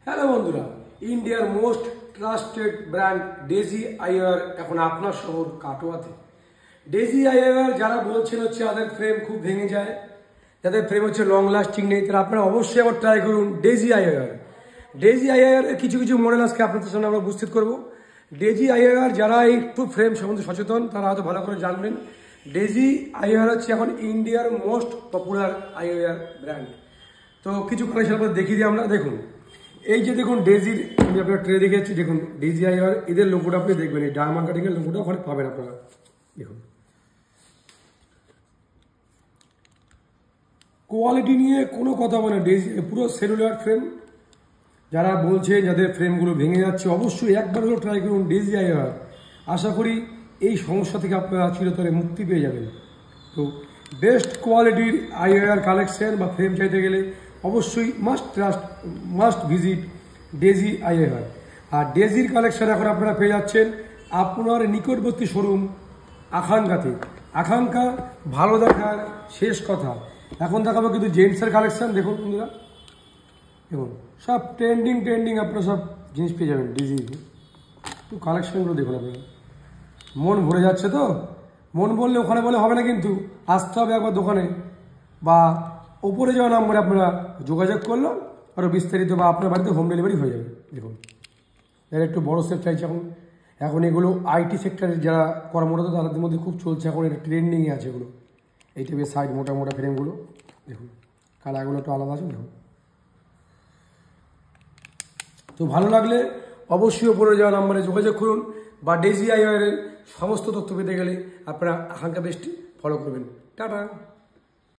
Hello বন্ধুরা, ইন্ডিয়ার most trusted brand daisy আইওয়ার এখন আপনার শহর কাটোয়াতে। ডেজি আইওয়ার যারা বলছেন হচ্ছে যাদের ফ্রেম খুব ভেঙে যায়, যাদের ফ্রেম হচ্ছে লং লাস্টিং নেই, তারা আপনারা অবশ্যই আবার ট্রাই করুন ডেজি আইওয়ার। ডেজি আইওয়ারের কিছু কিছু মডেল আজকে আপনাদের সামনে আমরা উপস্থিত করবো। ডেজি আইওয়ার যারা একটু ফ্রেম সম্বন্ধে সচেতন তারা হয়তো ভালো করে জানবেন। ডেজি আইওয়ার হচ্ছে এখন ইন্ডিয়ার মোস্ট পপুলার আইওয়ার ব্র্যান্ড। তো কিছু কালেকশন আপনাদের দেখিয়ে দিই আমরা। দেখুন, এই যে দেখুন ডেজির আমি আপনার ট্রে দেখে যাচ্ছি। দেখুন ডেজি আইওয়ার, এদের লোগোটা আপনি দেখবেন, এই ডায়মন্ড কাটিংয়ের লোগোটা ওখানে পাবেন আপনারা। দেখুন কোয়ালিটি নিয়ে কোনো কথা বলে, ডেজি পুরো সেলুলার ফ্রেম। যারা বলছেন যাদের ফ্রেমগুলো ভেঙে যাচ্ছে, অবশ্যই একবার হলেও ট্রাই করুন ডেজি আইওয়ার। আশা করি এই সমস্যা থেকে আপনারা চিরতরে মুক্তি পেয়ে যাবেন। তো বেস্ট কোয়ালিটির আইওয়ার কালেকশন বা ফ্রেম চাইতে গেলে অবশ্যই মাস্ট ভিজিট ডেজি আইওয়ার। আর ডেজির কালেকশন এখন আপনারা পেয়ে যাচ্ছেন আপনার নিকটবর্তী শোরুম আকাঙ্ক্ষাতে। আকাঙ্ক্ষা ভালো দেখার শেষ কথা। এখন দেখাবো কিন্তু জেন্টসের কালেকশন। দেখুন বন্ধুরা, দেখুন সব ট্রেন্ডিং আপনারা সব জিনিস পেয়ে যাবেন ডেজি। তো কালেকশনগুলো দেখুন আপনারা, মন ভরে যাচ্ছে। তো মন বললে ওখানে বলে হবে না, কিন্তু আসতে হবে একবার দোকানে, বা ওপরে যাওয়া নাম্বারে আপনারা যোগাযোগ করলো আরও বিস্তারিত, বা আপনার বাড়িতে হোম ডেলিভারি হয়ে যাবে। দেখুন এর একটু বড়ো সেট চাইছে এখন এগুলো আইটি সেক্টরে যারা কর্মরত তাদের মধ্যে খুব চলছে এখন, এটা ট্রেন্ডিংয়ে আছে এগুলো। এই টাইপের সাইড মোটা মোটা ফ্রেমগুলো দেখুন, কালারগুলো একটু আলাদা আছে দেখুন। তো ভালো লাগলে অবশ্যই ওপরে যাওয়া নাম্বারে যোগাযোগ করুন, বা ডেজি আইওয়ারের সমস্ত তথ্য পেতে গেলে আপনারা আকাঙ্ক্ষা পেজটি ফলো করবেন। টাটা।